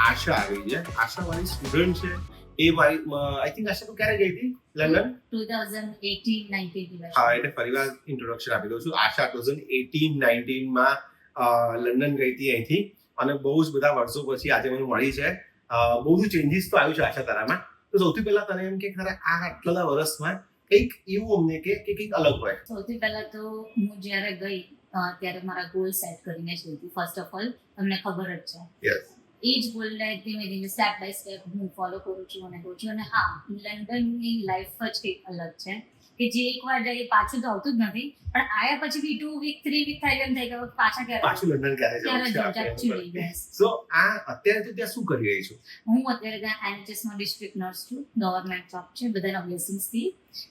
આશા આવી છે. આશા મારી સ્ટુડન્ટ છે. એ મારી આઈ થિંક આશા તું ક્યારે ગઈ હતી લંડન? 2018-19 હા, એટલે ફરીવાર ઇન્ટ્રોડક્શન આપી દઉં છું. આશા 2018-19 માં લંડન ગઈ હતી અહીંથી, અને બહુ જ બધા વર્ષો પછી આજે મને મળી છે. બહુ બધું ચેન્જીસ તો આવ્યું છે આશા તારામાં. તો સૌથી પહેલા તને એમ કે ખરા આ આટલા વર્ષમાં કંઈક એવું અમને કે કંઈક અલગ હોય. સૌથી પહેલા તો હું જ્યારે ગઈ ત્યારે મારા ગોલ સેટ કરીને જ ગઈ હતી. ફર્સ્ટ ઓફ ઓલ તમને ખબર જ છે, યસ, એ જ ગોલને ધીમે ધીમે સ્ટેપ બાય સ્ટેપ હું ફોલો કરું છું અને કહું છું. અને હા, લંડનની લાઈફ જ કંઈક અલગ છે કે જે એકવાર જાય પાછું તો આવતું જ નથી, પણ આયા પછી બી 2 વીક 3 વીક થઈ ગયું થઈ ગયું પાછા ક્યારે પાછું લંડન ક્યારે જવું છે actually, આપણે? yes. સો આ અત્યારે તું ત્યાં શું કરી રહી છું? હું અત્યારે ત્યાં NHS માં ડિસ્ટ્રિક્ટ નર્સ છું. ગવર્મેન્ટ જોબ છે, બધાના બ્લેસિંગ્સ થી.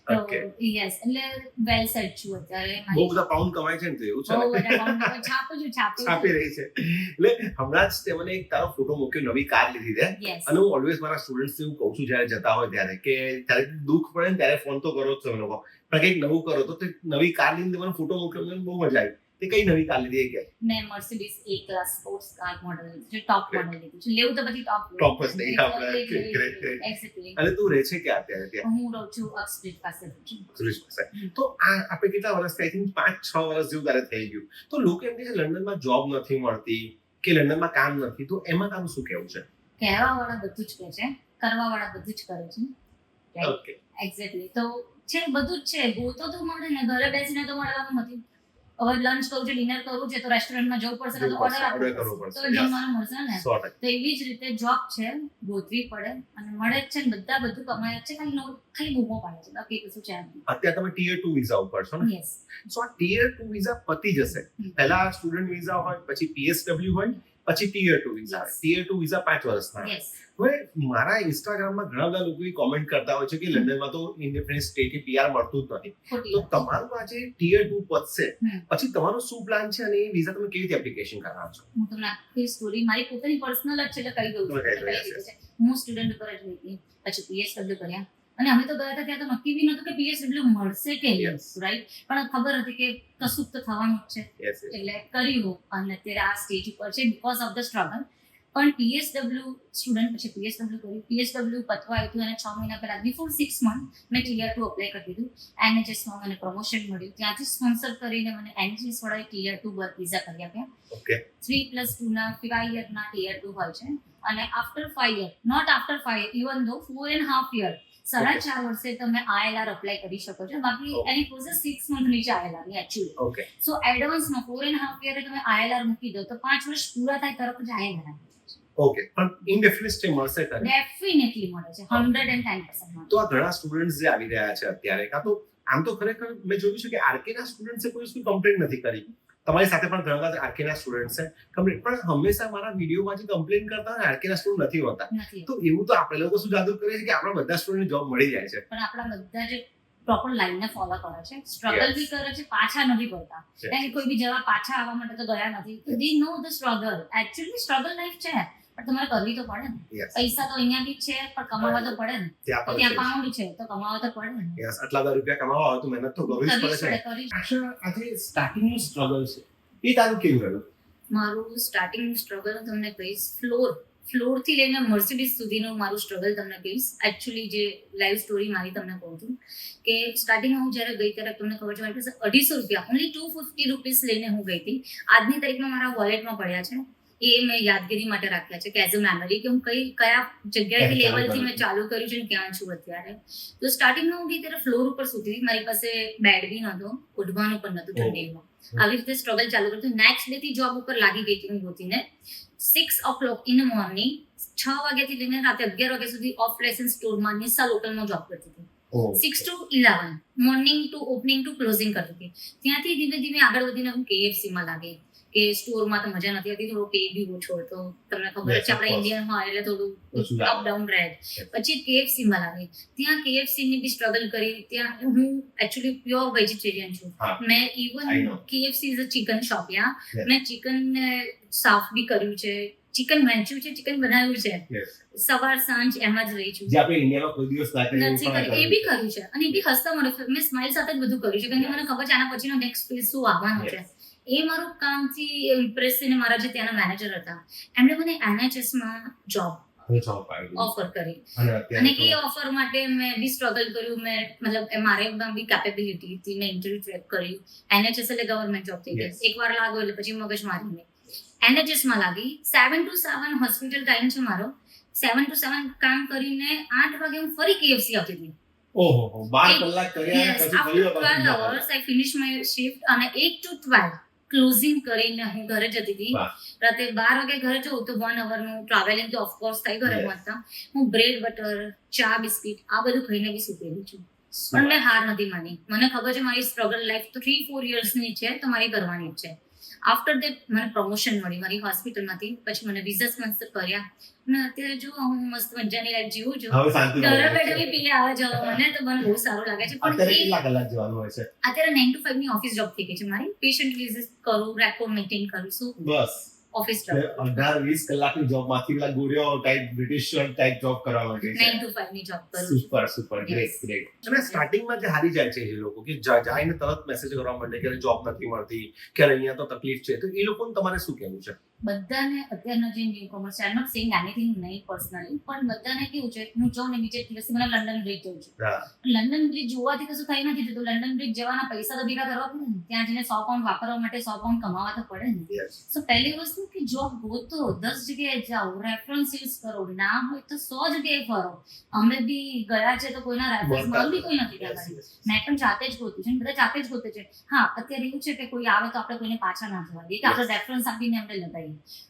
તો Okay. યસ, એટલે વેલ સેટ છું અત્યારે. બહુ બધા પાઉન્ડ કમાય છે ને, તો એવું છે બહુ ને? બધા કાઉન્ટ છાપું છું છાપી રહી છે. એટલે હમણાં જ તે મને એક તારો ફોટો મૂક્યો, નવી કાર લીધી છે. યસ. અને હું ઓલવેઝ મારા સ્ટુડન્ટ્સ એવું કહું છું જ્યારે જતા હોય ત્યારે કે ત્યારે દુઃખ પડે ને ત્યારે ફોન તો કરો જ તમે લોકો, પણ કંઈક નવું કરો. તો તે નવી કાર લઈને મને ફોટો મૂક્યો, મને બહુ મજા આવી. તે કઈ નવી કાર લીધી કે? મેં Mercedes A class sports car model લીધું છે. ટોપ મોડલ લીધું છે. લેવું તો પછી ટોપ Top જ નહીં, આપણે great. એક્ઝેક્ટલી. અને તું રહે છે ક્યાં અત્યારે ત્યાં? હું રહું છું અક્સબ્રિજ પાસે રહું છું. સુરેશ પાસે. તો આ આપણે કેટલા વર્ષ થઈ? 5-6 વર્ષ જેવું તારે થઈ ગયું. તો લોકો એમ કહે છે લંડનમાં જોબ નથી મળતી કે લંડનમાં કામ નથી, તો એમાં તારું શું કહેવું છે? કહેવા વાળા બધું જ કહે છે, કરવા વાળા બધું જ કરે છે. Okay, exactly. તો છે, બધું જ છે. ગોતો તો મળે ને, ઘરે બેસીને તો મળવાનું નથી. હવે લંચ કરવું છે, ડિનર કરવું છે, તો રેસ્ટોરન્ટમાં જવું પડશે, તો ઓર્ડર આપવો કરવો પડશે, પડશે. તો જમવાનું મળશે ને. 100%. તો એવી જ રીતે જોબ છે, ગોતવી પડે અને મળે જ છે ને. બધા બધું કમાય જ છે, ખાલી બૂમો પાડે છે, બાકી કશું છે નહીં. અત્યારે તમે ટીયર 2 વિઝા ઉપર છો ને? યસ. સો આ ટીયર 2 વિઝા પતી જશે. પહેલા સ્ટુડન્ટ વિઝા હોય, પછી PSW હોય, પછી ટીયર 2 વિઝા હોય. ટીયર 2 વિઝા 5 વર્ષના હોય. યસ. હવે મારા ઇન્સ્ટાગ્રામમાં ઘણા બધા લોકો કોમેન્ટ કરતા હોય છે કે લંડનમાં તો ઇન્ડિપેન્ડન્ટ સ્ટેટ કે PR મળતું જ નથી. ખોટી તો વાત. તમારું આજે ટીયર 2 પતશે હમ. પછી તમારો શું પ્લાન છે અને એ વિઝા તમે કેવી રીતે એપ્લિકેશન કરવાના છો? હું તમને આખી સ્ટોરી મારી પોતાની પર્સનલ જ છે એટલે કહી દઉં છું. Okay, એટલે yes, કહી દીધું છે. હું સ્ટુડન્ટ ઉપર જ ગઈ હતી, પછી PSW કર્યા, અને અમે તો ગયા હતા ત્યાં તો નક્કી બી નહોતું કે PSW મળશે કે નહીં, Yes. રાઈટ? પણ ખબર હતી કે કશુંક તો થવાનું જ છે, યસ, યસ. એટલે કર્યું. અને અત્યારે આ સ્ટેજ ઉપર છે બીકોઝ ઓફ ધ સ્ટ્રગલ. પણ PSW સ્ટુડન્ટ પછી PSW કર્યું. PSW પતવા આવ્યું હતું અને 6 મહિના પહેલા, બિફોર 6 મંથ, મેં ટીયર 2 અપ્લાય કરી દીધું. NHS માં મને પ્રમોશન મળ્યું, ત્યાંથી સ્પોન્સર કરીને મને NHS વાળાએ ટીયર 2 વર્ક વિઝા કરી આપ્યા. ઓકે, 3+2 ના 5 યરના ટીયર 2 હોય છે, અને after 5 year, not after 5 year, even though 4.5 year, 4.5 વર્ષે તમે ILR અપ્લાય કરી શકો છો. બાકી એની પ્રોસેસ 6 મંથ નીચે ILR ની એકચ્યુઅલી. ઓકે. સો એડવાન્સમાં 4.5 યરે તમે ILR મૂકી દો તો 5 વર્ષ પૂરા થાય તરત જ ILR ઓકે, પણ ઇન્ડેફિનિટ સ્ટે મળશે ખરી? ડેફિનેટલી મળે છે. 110% મળે. તો આ ઘણા સ્ટુડન્ટ્સ જે આવી રહ્યા છે અત્યારે, કાં તો આમ તો ખરેખર મેં જોયું છે કે RK ના સ્ટુડન્ટ્સે કોઈ શું કમ્પ્લેન નથી કરી. તમારી સાથે પણ ઘણા બધા RK ના સ્ટુડન્ટ છે કમ્પ્લેન, પણ હંમેશા મારા વિડીયોમાં જે કમ્પ્લેન કરતા હોય RK ના સ્ટુડન્ટ નથી હોતા. નથી. તો એવું તો આપણે લોકો શું જાદુ કરીએ છીએ કે આપણા બધા સ્ટુડન્ટ જોબ મળી જાય છે. પણ આપણા બધા જે પ્રોપર લાઈનને ફોલો કરે છે, સ્ટ્રગલ બી કરે છે, પાછા નથી પડતા. કારણ કે કોઈ બી જવા પાછા આવવા માટે તો ગયા નથી. The know the struggle. Actually struggle life છે, પણ તમારે કરવી તો પડે ને. Yes. પૈસા તો અહીંયા બી છે, પણ કમાવા તો પડે ને. ત્યાં તો પણ ત્યાં છે. પાઉન્ડ છે તો કમાવા તો પડે ને. Yes, આટલા બધા રૂપિયા કમાવા હોય તો મહેનત તો કરવી જ કરવી પડે જ છે. પડે, કરવી જ આશા, આજે સ્ટાર્ટિંગનું સ્ટ્રગલ છે એ તારું કેવું રહ્યું? મારું સ્ટાર્ટિંગ સ્ટ્રગલ તમને કહીશ. ફ્લોરથી લઈને મર્સિડીઝ સુધીનું મારું સ્ટ્રગલ તમને કહીશ. એકચ્યુઅલી જે લાઈવ સ્ટોરી મારી તમને કહું છું કે સ્ટાર્ટિંગમાં હું જ્યારે ગઈ ત્યારે તમને ખબર છે મારી પાસે 250 રૂપિયા, ઓનલી 250 રૂપીસ લઈને હું ગઈ હતી. આજની તારીખમાં મારા વોલેટમાં પડ્યા છે. એ મેં યાદગીરી માટે રાખ્યા છે કે એઝ અ મેમરી, કે હું કયા જગ્યાએથી લેવલથી મેં ચાલુ કર્યું છે ને ક્યાં છું અત્યારે. તો સ્ટાર્ટિંગમાં હું ગઈ ત્યારે ફ્લોર ઉપર સૂતી હતી. મારી પાસે બેડ બી નહોતો, ઉઠવાનું પણ નહોતું ઠંડીમાં. આવી રીતે સ્ટ્રગલ ચાલુ કર્યું. નેક્સ્ટ ડે થી જોબ ઉપર લાગી ગઈ હતી હું ગોતીને. 6 o'clock ઇન મોર્નિંગ, 6 વાગ્યાથી લઈને રાતે 11 વાગ્યા સુધી ઓફ લાયસન્સ સ્ટોરમાં નિસ્સા લોકલમાં જોબ કરતી હતી. 6 to 11 morning to opening to closing કરતી હતી. ત્યાંથી ધીમે ધીમે આગળ વધીને હું KFC માં લાગી કે સ્ટોરમાં તો મજા નથી આવતી, થોડો પે બી ઓછો હતો. તમને ખબર જ છે આપણા ઇન્ડિયનમાં એટલે થોડું અપ ડાઉન રહે. પછી KFC માં લાગી. ત્યાં KFC ની બી સ્ટ્રગલ કરી. ત્યાં હું એકચ્યુઅલી પ્યોર વેજીટેરિયન છું. મેં even KFC is a chicken shop. મેં ચિકન સાફ બી કર્યું છે, ચિકન વેચ્યું છે, ચિકન બનાવ્યું છે. સવાર સાંજ એમ જ રહી છું. જે આપણે ઇન્ડિયામાં કોઈ દિવસ ના કરીએ નથી કરી, એ બી કર્યું છે. અને એ બી હસતા મળે છે. મેં સ્માઇલ સાથે જ બધું કર્યું છે, કારણ કે મને ખબર છે આના પછીનો નેક્સ્ટ ફેઝ શું આવવાનું છે. એ મારું કામથી ઇમ્પ્રેસ થઈને મારા જે ત્યાંના મેનેજર હતા એમણે મને NHS માં જોબ જોબ આવી ઓફર કરી અને અને અત્યારે એ ઓફર માટે મેં બી સ્ટ્રગલ કર્યું. મેં મતલબ મારેમાં બી કેપેબિલિટી હતી. મેં ઇન્ટરવ્યુ ક્રેક કર્યું. NHS એટલે ગવર્મેન્ટ જોબ થઈ ગઈ. Yes. એકવાર લાગો એટલે પછી મગજ મારી નહીં. NHS માં લાગી. 7 to 7 હોસ્પિટલ ટાઈમ છે મારો. 7 to 7 કામ કરીને 8 વાગે હું ફરી KFC આવતી હતી. ઓહો 12 કલાક કર્યા અને Yes, પછી after ફરી 12 hours I finished my shift અને 8 to 12 ક્લોઝિંગ કરીને હું ઘરે જતી હતી. વાહ. રાતે 12 વાગે ઘરે જવું તો 1 hour નું ટ્રાવેલિંગ તો ઓફકોર્સ થાય ઘરે Yes. પહોંચતા. હું બ્રેડ બટર, ચા, બિસ્કિટ આ બધું ખાઈને બી સુતેલી છું. પણ મેં હાર નથી માની. મને ખબર છે મારી સ્ટ્રગલ લાઈફ તો 3-4 yearsની છે તો મારી કરવાની જ છે. આફ્ટર ધેટ મને પ્રમોશન મળી મારી હોસ્પિટલમાંથી. પછી મને વિઝા સ્પોન્સર કર્યા અને અત્યારે જો હું મસ્ત મજાની લાઈફ જીવું છું. હવે શાંતિ ઘરે મળે બેઠા છે. બી પીએ આવે જવા મને તો મને બહુ સારું લાગે છે. પણ અત્યારે એ કેટલા કલાક જવાનું હોય છે અત્યારે 9 to 5 ની ઓફિસ જોબ થઈ ગઈ છે મારી. પેશન્ટ વિઝિટ કરું, રેકોર્ડ મેન્ટેન કરું છું, બસ ઓફિસ જોબ 18-20 કલાકની જોબ માંથી પેલા ગોરિયો ટાઈપ બ્રિટિશ ટાઈપ જોબ કરવા માંગે છે 9 to 5 ની જોબ કરું છું. Super great Yes. ગ્રેટ અને સ્ટાર્ટિંગમાં જે હારી જાય છે એ લોકો કે જાઈને તરત મેસેજ કરવા માંડે કે જોબ નથી મળતી કે અહીંયા તો તકલીફ છે, તો એ લોકોને તમારે શું કહેવું છે? બધાને અત્યારના જે ન્યુ કોમર્સ છે, આઈ નોટ સેઇંગ એનીથિંગ નહીં પર્સનલી, પણ બધાને કેવું છે, હું જાઉં ને બીજે દિવસે મને લંડન બ્રિજ જવું છે. હા. લંડન બ્રિજ જોવાથી કશું થઈ નથી જતું. લંડન બ્રિજ જવાના પૈસા તો ભેગા કરવા પડે ને. ત્યાં જઈને 100 પાઉન્ડ વાપરવા માટે 100 પાઉન્ડ કમાવા તો પડે ને. Yes. સો પહેલી વસ્તુ કે જોબ ગોતો, 10 જગ્યાએ જાઓ, રેફરન્સ યુઝ કરો, ના હોય તો 100 જગ્યાએ ફરો. અમે બી ગયા છે તો કોઈના રેફરન્સ મારું બી કોઈ નથી Yes, ગયા. yes. મેં પણ જાતે જ ગોતું છે, બધા જાતે જ ગોતે છે. હા, અત્યારે એવું છે કે કોઈ આવે તો આપણે કોઈને પાછા ના જવા દઈએ કે આપણે રેફરન્સ આપીને આપણે લગાવીએ,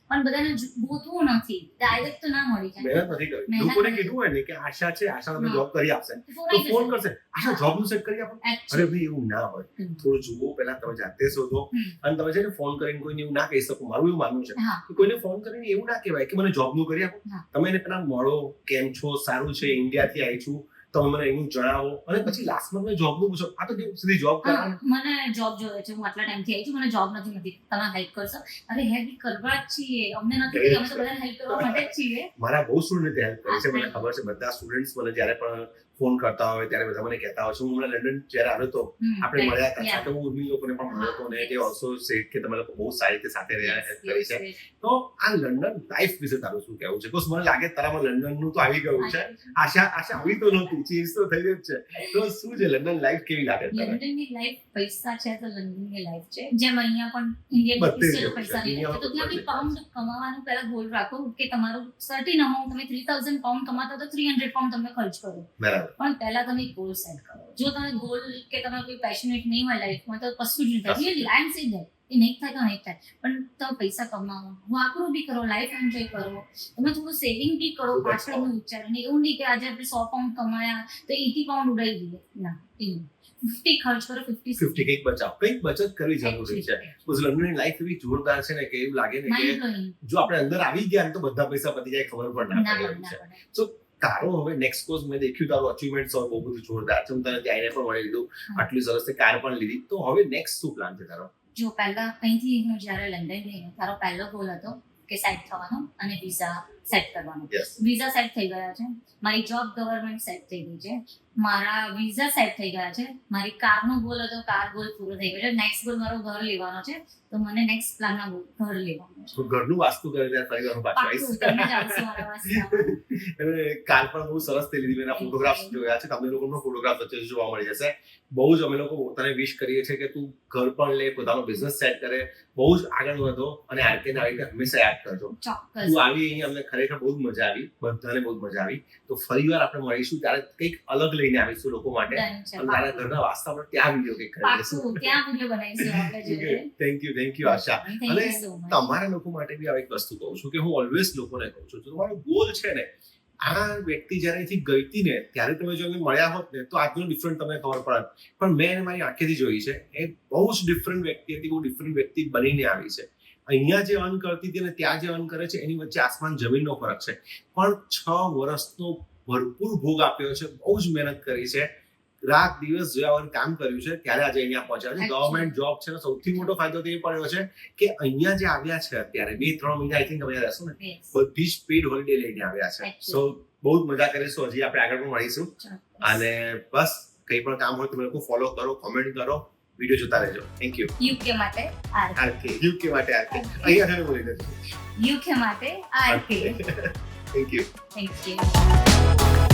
પણ બધાને ગોતવું નથી. ડાયરેક્ટ તો ના મળી જાય. મહેનત નથી કરી. મહેનત લોકોને નથી. કીધું હોય ને કે આશા છે, આશા તમે હા. જોબ કરી આપશે તો ફોરાઈ ફોન જશે. કરશે, આશા જોબ નું સેટ કરી આપો. અરે Actually. ભાઈ એવું ના હોય. હમ. થોડું જુઓ, પહેલા તમે જાતે શોધો હમ. અને તમે છે ને ફોન કરીને કોઈને એવું ના કહી શકો. મારું એવું માનવું છે હા, કે કોઈને ફોન કરીને એવું ના કહેવાય કે મને જોબ નું કરી આપો. હા. તમે એને પેલા મળો, કેમ છો, સારું છે, ઇન્ડિયાથી આવી છું, તમે મને એનું જણાવો અને પછી લાસ્ટમાં તમે જોબ નું પૂછો. આ તો કેવું સીધી જોબ હા, કરવાની. મને જોબ જોઈએ છે, હું આટલા ટાઈમથી આવી છું, મને જોબ નથી, તમે હેલ્પ કરશો? અરે હેલ્પ કરવા જ છીએ, અમને નથી કરી, અમે તો બધાને હેલ્પ કરવા માટે જ છીએ. મારા બહુ સ્ટુડન્ટ હેલ્પ કરી છે, મને ખબર છે. બધા સ્ટુડન્ટ્સ મને જ્યારે પણ ફોન કરતા હોય ત્યારે બધા મને કહેતા હોય છે. હું હમણાં લંડન જ્યારે આવ્યો હતો, આપણે મળ્યા હતા, સાથે હું ઉર્મી લોકોને પણ મળ્યો હતો ને તે ઓલ્સો સેડ કે તમે લોકો બહુ સારી રીતે સાથે રહ્યા હેલ્પ કરી છે. તો આ લંડન લાઈફ વિશે તારું શું કહેવું છે? બિકોઝ મને લાગે તારામાં લંડનનું તો આવી ગયું છે. આશા આવી તો નહોતી, ચેન્જ તો થઈ જ છે. તો શું છે લંડન લાઈફ કેવી લાગે તને? લંડનની લાઈફ પૈસા છે તો લંડનની લાઈફ છે, જેમ અહીંયા પણ ઇન્ડિયન બધે જ એવું છે. પૈસાની લાઈફ છે. તો ત્યાં બી દુનિયામાં પાઉન્ડ કમાવાનું પહેલા ગોલ રાખો કે તમારું સર્ટેન અમાઉન્ટ, તમે 3000 પાઉન્ડ કમાતા તો 300 પાઉન્ડ તમે ખર્ચ કરો. બરાબર. પણ પહેલા તમે ગોલ સેટ કરો. જો તમે ગોલ કે તમે કોઈ પેશનેટ નહીં હોય લાઈફમાં તો કશું જ નહીં થાય. Really I am saying that. એ નહીં થાય તો નહીં થાય, પણ તમે પૈસા કમાવો, વાપરો બી કરો, લાઈફ એન્જોય કરો, તમે થોડું સેવિંગ બી કરો પાછળનું વિચારીને. એવું નહીં કે આજે આપણે 100 પાઉન્ડ કમાયા તો 80 પાઉન્ડ ઉડાવી દઈએ. ના, એવું 50 ખર્ચ કરો, 50 કંઈક બચાવ, કંઈક બચત કરવી જરૂરી છે. બિકોઝ લંડનની લાઈફ એવી જોરદાર છે ને કે એવું લાગે ને કે માઇન્ડ બ્લોઈંગ. જો આપણે અંદર આવી ગયા ને તો બધા પૈસા પતી જાય, ખબર પણ ના ના પડે પડે, એવું છે. ના પડે. તારો હવે નેક્સ્ટ કોર્સ મેં દેખ્યું, તારું અચીવમેન્ટ બહુ બધું જોરદાર છે. હું તને ત્યાં આવીને પણ મળી લીધું, આટલી સરસ કાર પણ લીધી. તો હવે નેક્સ્ટ શું પ્લાન છે તારો? જો પહેલા અહીંથી હું જ્યારે લંડન ગઈ તારો પહેલો ગોલ હતો કે સેટ થવાનો અને વિઝા સેટ કરવાનો. Yes. વિઝા સેટ થઈ ગયા છે, મારી જોબ ગવર્મેન્ટ સેટ થઈ ગઈ છે, મારા વિઝા સેટ થઈ ગયા છે, મારી કારનો ગોલ હતો, કાર ગોલ પૂરો થઈ ગયો છે. નેક્સ્ટ ગોલ મારો ઘર લેવાનો છે, તો મને નેક્સ્ટ પ્લાનમાં ઘર લેવાનું છે. તો ઘરનું વાસ્તુ કરે ત્યારે ફરી વાર હું પાછો પાક્કું, આવીશ. તમે જ આવશો મારા વાસ્તવમાં. અને કાર પણ બહુ સરસ થઈ લીધી. મેં ફોટોગ્રાફ્સ જોયા છે, તમને લોકો પણ ફોટોગ્રાફ વચ્ચે જોવા મળી જશે. બહુ જ અમે લોકો પોતાને વિશ કરીએ છીએ કે તું ઘર પણ લે, પોતાનો બિઝનેસ સેટ કરે, બહુ જ આગળ વધો અને આરકેને આવી રીતે હંમેશા યાદ કરજો. ચોક્કસ. તું આવી અહીંયા અમને ખરેખર બહુ જ મજા આવી, બધાને બહુ જ મજા આવી. તો ફરીવાર આપણે મળીશું ત્યારે કંઈક અલગ લઈને આવીશું લોકો માટે. Done છે, અને તારા ઘરના વાસ્તા પર ત્યાં વિડીયો કંઈક કરી પાક્કું. દઈશું. ત્યાં વિડીયો બનાવીશું આપણે જોડે. Thank you Asha. Thank અને you so much. તમારા લોકો માટે બી આ એક વસ્તુ કહું છું કે હું ઓલવેઝ લોકોને કહું છું, જો તમારો ગોલ છે ને, આ વ્યક્તિ જ્યારે અહીંથી ગઈ હતી ને ત્યારે તમે જો એમને મળ્યા હોત ને તો આજનો ડિફરન્ટ તમને ખબર પડત. પણ મેં એને મારી આંખેથી જોઈ છે, એ બહુ જ ડિફરન્ટ વ્યક્તિ હતી, બહુ ડિફરન્ટ વ્યક્તિ બનીને આવી છે. અહીંયા જે અર્ન કરતી હતી ને ત્યાં જે અર્ન કરે છે એની વચ્ચે આસમાન જમીનનો ફરક છે. પણ 6 વર્ષનો ભરપૂર ભોગ આપ્યો છે, બહુ જ મહેનત કરી છે, રાત દિવસ જોયા વગર કામ કર્યું છે, ત્યારે આજે અહીંયા પહોંચ્યા છે. ગવર્મેન્ટ જોબ છે ને સૌથી મોટો ફાયદો તો એ પડ્યો છે કે અહીંયા જે આવ્યા છે અત્યારે 2-3 મહિના આઈ થિંક તમે રહેશો ને, Yes. બધી જ પેડ હોલિડે લઈને આવ્યા છે. Actually. સો બહુ જ મજા કરીશું, હજી આપણે આગળ પણ મળીશું. ચોક્કસ. અને બસ કંઈ પણ કામ હોય તમે લોકો ફોલો કરો, કોમેન્ટ કરો, વિડીયો જોતા રહેજો. Thank you. યુકે માટે આરકે. આરકે યુકે માટે આરકે અહીંયા આગળ બોલી દેજો. યુકે માટે RK. Thank you. Thank you.